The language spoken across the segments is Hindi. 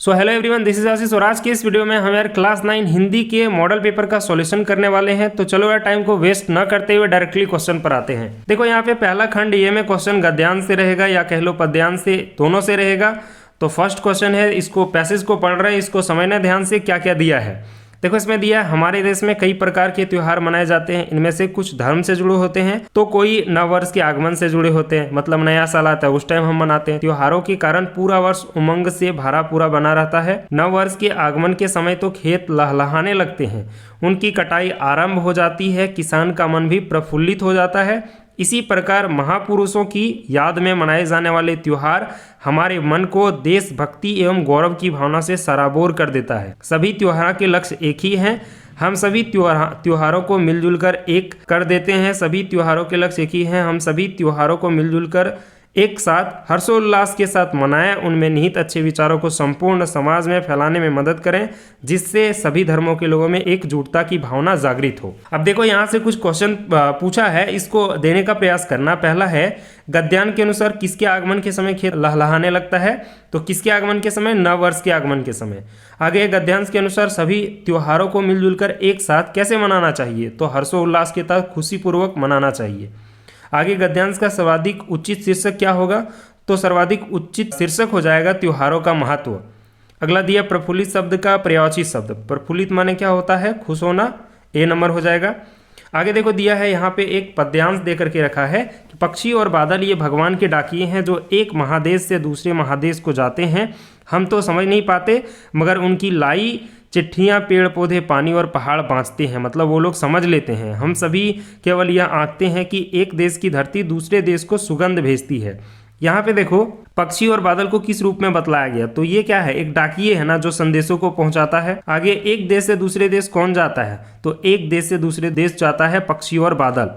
So hello everyone, this is Ashish और आज के इस वीडियो में हम यार क्लास 9 हिंदी के मॉडल पेपर का सॉल्यूशन करने वाले हैं। तो चलो यार टाइम को वेस्ट न करते हुए डायरेक्टली क्वेश्चन पर आते हैं। देखो यहाँ पे पहला खंड ये में क्वेश्चन गद्यांश से रहेगा या कह लो पद्यांश से, दोनों से रहेगा। तो फर्स्ट क्वेश्चन है, इसको पैसेज को पढ़ रहे हैं, इसको समझना ध्यान से क्या क्या दिया है। देखो इसमें दिया है हमारे देश में कई प्रकार के त्योहार मनाए जाते हैं, इनमें से कुछ धर्म से जुड़े होते हैं तो कोई नव वर्ष के आगमन से जुड़े होते हैं, मतलब नया साल आता है उस टाइम हम मनाते हैं। त्योहारों के कारण पूरा वर्ष उमंग से भरा पूरा बना रहता है। नव वर्ष के आगमन के समय तो खेत लहलहाने लगते हैं, उनकी कटाई आरंभ हो जाती है, किसान का मन भी प्रफुल्लित हो जाता है। इसी प्रकार महापुरुषों की याद में मनाए जाने वाले त्योहार हमारे मन को देशभक्ति एवं गौरव की भावना से सराबोर कर देता है। सभी त्योहारों के लक्ष्य एक ही हैं, हम सभी त्योहारों को मिलजुल कर एक कर देते हैं। सभी त्योहारों के लक्ष्य एक ही हैं, हम सभी त्योहारों को मिलजुल कर एक साथ हर्षोल्लास के साथ मनाएं, उनमें निहित अच्छे विचारों को संपूर्ण समाज में फैलाने में मदद करें, जिससे सभी धर्मों के लोगों में एकजुटता की भावना जागृत हो। अब देखो यहाँ से कुछ क्वेश्चन पूछा है, इसको देने का प्रयास करना। पहला है, गद्यांश के अनुसार किसके आगमन के समय खेत लहलहाने लगता है? तो किसके आगमन के समय? नव वर्ष के आगमन के समय। आगे गद्यांश के अनुसार सभी त्योहारों को मिलजुल कर एक साथ कैसे मनाना चाहिए? तो हर्षोल्लास के तहत खुशीपूर्वक मनाना चाहिए। आगे गद्यांश का सर्वाधिक उचित शीर्षक क्या होगा? तो सर्वाधिक उचित शीर्षक हो जाएगा त्योहारों का महत्व। अगला दिया प्रफुल्लित शब्द का पर्यायवाची शब्द। प्रफुल्लित माने क्या होता है? खुश होना, ए नंबर हो जाएगा। आगे देखो दिया है यहाँ पे एक पद्यांश दे करके रखा है कि पक्षी और बादल ये भगवान के डाकिए हैं जो एक महादेश से दूसरे महादेश को जाते हैं। हम तो समझ नहीं पाते मगर उनकी लाई चिट्ठियाँ पेड़ पौधे पानी और पहाड़ बाँचते हैं, मतलब वो लोग समझ लेते हैं। हम सभी केवल यह आंकते हैं कि एक देश की धरती दूसरे देश को सुगंध भेजती है। यहाँ पे देखो पक्षी और बादल को किस रूप में बतलाया गया, तो ये क्या है? एक डाकिए है ना जो संदेशों को पहुंचाता है। आगे एक देश से दूसरे देश कौन जाता है? तो एक देश से दूसरे देश जाता है पक्षी और बादल।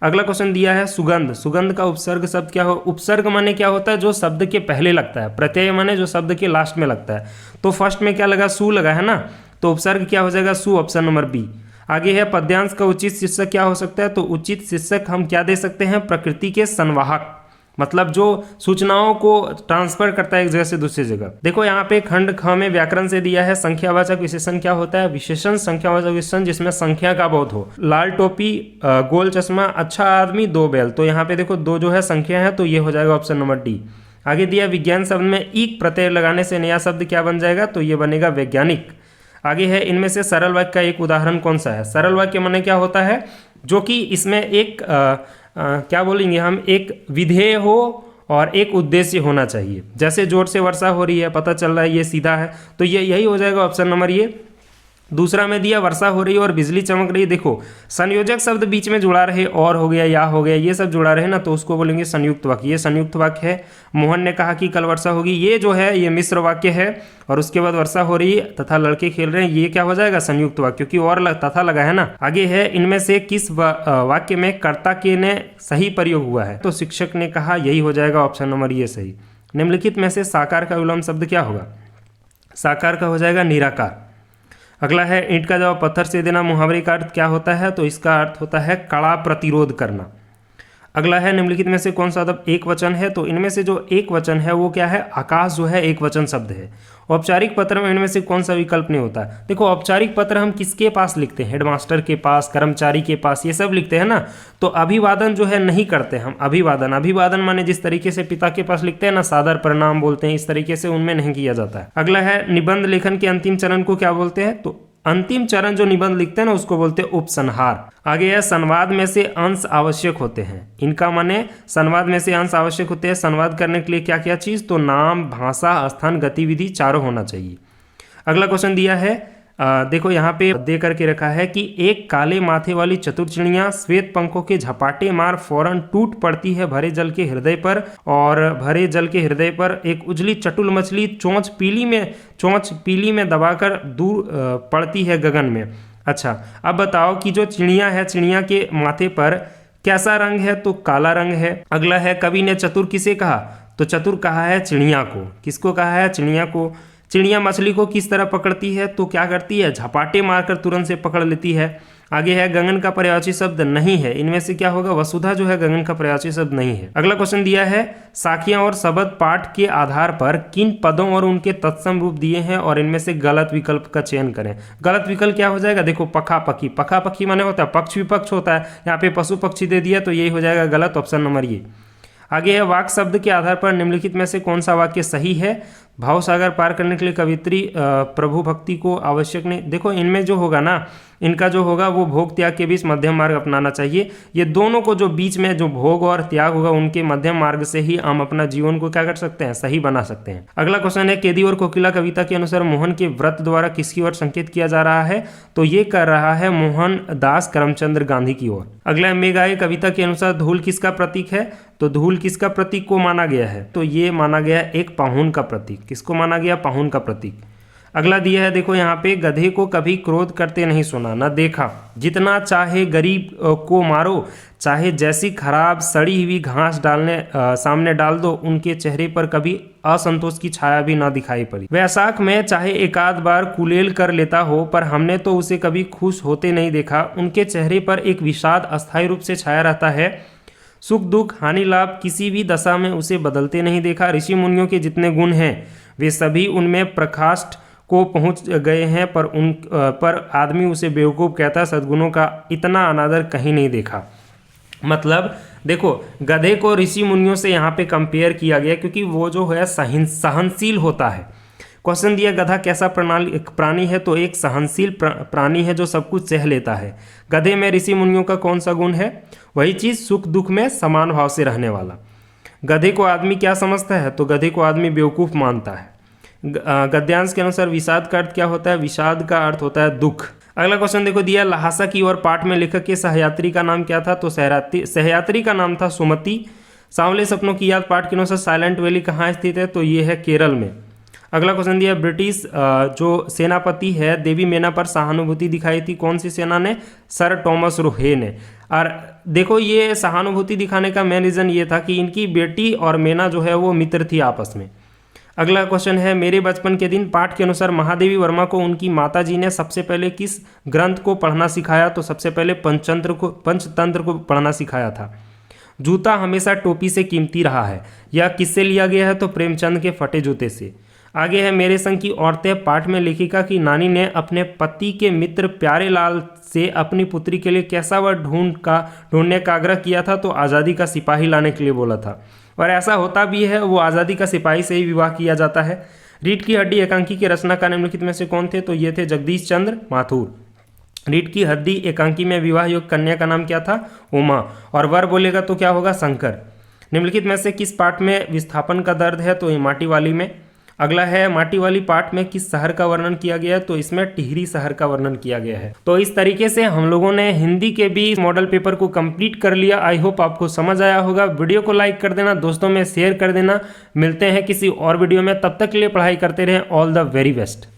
अगला क्वेश्चन दिया है सुगंध। सुगंध का उपसर्ग शब्द क्या हो? उपसर्ग माने क्या होता है? जो शब्द के पहले लगता है। प्रत्यय माने जो शब्द के लास्ट में लगता है। तो फर्स्ट में क्या लगा? सु लगा है ना, तो उपसर्ग क्या हो जाएगा? सु, ऑप्शन नंबर बी। आगे है पद्यांश का उचित शीर्षक क्या हो सकता है? तो उचित शीर्षक हम क्या दे सकते हैं? प्रकृति के संवाहक, मतलब जो सूचनाओं को ट्रांसफर करता है एक जगह से दूसरी जगह। देखो यहाँ पे खंड ख में व्याकरण से दिया है संख्यावाचक विशेषण क्या होता है? विशेषण संख्यावाचक विशेषण जिसमें संख्या का बोध हो। लाल टोपी, गोल चश्मा, अच्छा आदमी, दो बैल। तो यहाँ पे देखो दो जो है संख्या है, तो ये हो जाएगा ऑप्शन नंबर डी। आगे दिया विज्ञान शब्द में ईक प्रत्यय लगाने से नया शब्द क्या बन जाएगा? तो ये बनेगा वैज्ञानिक। आगे है इनमें से सरल वाक्य का एक उदाहरण कौन सा है? सरल वाक्य माने क्या होता है? जो कि इसमें एक क्या बोलेंगे हम, एक विधेय हो और एक उद्देश्य होना चाहिए। जैसे जोर से वर्षा हो रही है, पता चल रहा है ये सीधा है, तो ये यही हो जाएगा ऑप्शन नंबर ये। दूसरा में दिया वर्षा हो रही है और बिजली चमक रही है। देखो संयोजक शब्द बीच में जुड़ा रहे, और हो गया, या हो गया, ये सब जुड़ा रहे ना, तो उसको बोलेंगे संयुक्त वाक्य। ये संयुक्त वाक्य है। मोहन ने कहा कि कल वर्षा होगी, ये जो है ये मिश्र वाक्य है। और उसके बाद वर्षा हो रही है तथा लड़के खेल रहे हैं, ये क्या हो जाएगा? संयुक्त वाक्य, क्योंकि और तथा लगा है ना। आगे है इनमें से किस वाक्य में कर्ता के ने सही प्रयोग हुआ है? तो शिक्षक ने कहा, यही हो जाएगा ऑप्शन नंबर ये सही। निम्नलिखित में से साकार का विलोम शब्द क्या होगा? साकार का हो जाएगा निराकार। अगला है ईंट का जवाब पत्थर से देना, मुहावरे का अर्थ क्या होता है? तो इसका अर्थ होता है कड़ा प्रतिरोध करना। अगला है निम्नलिखित में से कौन सा शब्द एक वचन है? तो इनमें से जो एक वचन है वो क्या है? आकाश जो है एक वचन शब्द है। औपचारिक पत्र में इनमें से कौन सा विकल्प नहीं होता? देखो औपचारिक पत्र हम किसके पास लिखते हैं? हेडमास्टर के पास, कर्मचारी के पास, ये सब लिखते हैं ना। तो अभिवादन जो है नहीं करते हम। अभिवादन, अभिवादन माने जिस तरीके से पिता के पास लिखते हैं ना, सादर प्रणाम बोलते हैं, इस तरीके से उनमें नहीं किया जाता है। अगला है निबंध लेखन के अंतिम चरण को क्या बोलते हैं? तो अंतिम चरण जो निबंध लिखते हैं ना उसको बोलते हैं उपसंहार। आगे है संवाद में से अंश आवश्यक होते हैं। इनका माने संवाद में से अंश आवश्यक होते हैं। संवाद करने के लिए क्या क्या चीज? तो नाम, भाषा, स्थान, गतिविधि चारों होना चाहिए। अगला क्वेश्चन दिया है देखो यहाँ पे दे करके रखा है कि एक काले माथे वाली चतुर चिड़िया श्वेत पंखों के झपाटे मार फौरन टूट पड़ती है भरे जल के हृदय पर, और भरे जल के हृदय पर एक उजली चटुल मछली चोंच पीली में दबाकर दूर पड़ती है गगन में। अच्छा, अब बताओ कि जो चिड़िया है, चिड़िया के माथे पर कैसा रंग है? तो काला रंग है। अगला है कवि ने चतुर किसे कहा? तो चतुर कहा है चिड़िया को। किसको कहा है? चिड़िया को। चिड़िया मछली को किस तरह पकड़ती है, तो क्या करती है, झपाटे मारकर तुरंत से पकड़ लेती है। आगे है गगन का पर्यायवाची शब्द नहीं है, इनमें से क्या होगा, वसुधा जो है गगन का पर्यायवाची शब्द नहीं है। अगला क्वेश्चन दिया है साखियां और शब्द पाठ के आधार पर किन पदों और उनके तत्सम रूप दिए हैं और इनमें से गलत विकल्प का चयन करें। गलत विकल्प क्या हो जाएगा, देखो पखा पखी, पखा पखी माने होता है पक्ष विपक्ष होता है, यहाँ पे पशु पक्षी दे दिया तो यही हो जाएगा गलत, ऑप्शन नंबर ये। आगे है वाक शब्द के आधार पर निम्नलिखित में से कौन सा वाक्य सही है। भाव सागर पार करने के लिए कवित्री प्रभु भक्ति को आवश्यक नहीं। देखो इनमें जो होगा ना, इनका जो होगा वो भोग त्याग के बीच मध्यम मार्ग अपनाना चाहिए। ये दोनों को जो बीच में जो भोग और त्याग होगा उनके मध्यम मार्ग से ही हम अपना जीवन को क्या कर सकते हैं, सही बना सकते हैं। अगला क्वेश्चन है केदी और कोकिला कविता के अनुसार मोहन के व्रत द्वारा किसकी ओर संकेत किया जा रहा है, तो ये कर रहा है मोहन दास करमचंद्र गांधी की ओर। अगला मेघाए कविता के अनुसार धूल किसका प्रतीक है, तो धूल किसका प्रतीक को माना गया है, तो ये माना गया एक पाहुन का प्रतीक। किसको माना गया, पाहुन का प्रतीक। अगला दिया है देखो यहाँ पे गधे को कभी क्रोध करते नहीं सुना न देखा, जितना चाहे गरीब को मारो, चाहे जैसी खराब सड़ी हुई घास सामने डाल दो, उनके चेहरे पर कभी असंतोष की छाया भी ना दिखाई पड़ी। वैशाख में चाहे एकाध बार कुलेल कर लेता हो, पर हमने तो उसे कभी खुश होते नहीं देखा। उनके चेहरे पर एक विषाद अस्थायी रूप से छाया रहता है। सुख दुख हानि लाभ किसी भी दशा में उसे बदलते नहीं देखा। ऋषि मुनियों के जितने गुण हैं वे सभी उनमें प्रकाष्ठ को पहुंच गए हैं, पर आदमी उसे बेवकूफ़ कहता, सद्गुणों का इतना अनादर कहीं नहीं देखा। मतलब देखो गधे को ऋषि मुनियों से यहाँ पे कंपेयर किया गया क्योंकि वो जो है सहनशील होता है। क्वेश्चन दिया गधा कैसा प्राणी है, तो एक सहनशील प्राणी है जो सब कुछ सह लेता है। गधे में ऋषि मुनियों का कौन सा गुण है, वही चीज़ सुख दुख में समान भाव से रहने वाला। गधे को आदमी क्या समझता है, तो गधे को आदमी बेवकूफ़ मानता है। गद्यांश के अनुसार विषाद का अर्थ क्या होता है, विषाद का अर्थ होता है दुख। अगला क्वेश्चन देखो दिया लहासा की और पाठ में लेखक के सहयात्री का नाम क्या था, तो सहयात्री का नाम था सुमति। सांवले सपनों की याद पाठ के अनुसार साइलेंट वैली कहाँ स्थित है, तो ये है केरल में। अगला क्वेश्चन दिया ब्रिटिश जो सेनापति है देवी मेना पर सहानुभूति दिखाई थी, कौन सी सेना ने, सर टॉमस रोहे ने। और देखो ये सहानुभूति दिखाने का मेन रीज़न ये था कि इनकी बेटी और मेना जो है वो मित्र थी आपस में। अगला क्वेश्चन है मेरे बचपन के दिन पाठ के अनुसार महादेवी वर्मा को उनकी माताजी ने सबसे पहले किस ग्रंथ को पढ़ना सिखाया, तो सबसे पहले पंचतंत्र को पढ़ना सिखाया था। जूता हमेशा टोपी से कीमती रहा है, यह किससे लिया गया है, तो प्रेमचंद के फटे जूते से। आगे है मेरे संग की औरतें पाठ में लेखिका की नानी ने अपने पति के मित्र प्यारे लाल से अपनी पुत्री के लिए कैसा वह ढूंढने का आग्रह किया था, तो आज़ादी का सिपाही लाने के लिए बोला था। और ऐसा होता भी है, वो आज़ादी का सिपाही से ही विवाह किया जाता है। रीढ़ की हड्डी एकांकी के रचनाकार निम्नलिखित में से कौन थे, तो ये थे जगदीश चंद्र माथुर। रीढ़ की हड्डी एकांकी में विवाह योग्य कन्या का नाम क्या था, उमा। और वर बोलेगा तो क्या होगा, शंकर। निम्नलिखित में से किस पाठ में विस्थापन का दर्द है, तो ये माटी वाली में। अगला है माटी वाली पाठ में किस शहर का वर्णन किया गया है, तो इसमें टिहरी शहर का वर्णन किया गया है। तो इस तरीके से हम लोगों ने हिंदी के भी मॉडल पेपर को कंप्लीट कर लिया। आई होप आपको समझ आया होगा। वीडियो को लाइक कर देना, दोस्तों में शेयर कर देना। मिलते हैं किसी और वीडियो में, तब तक के लिए पढ़ाई करते रहें। All the very best.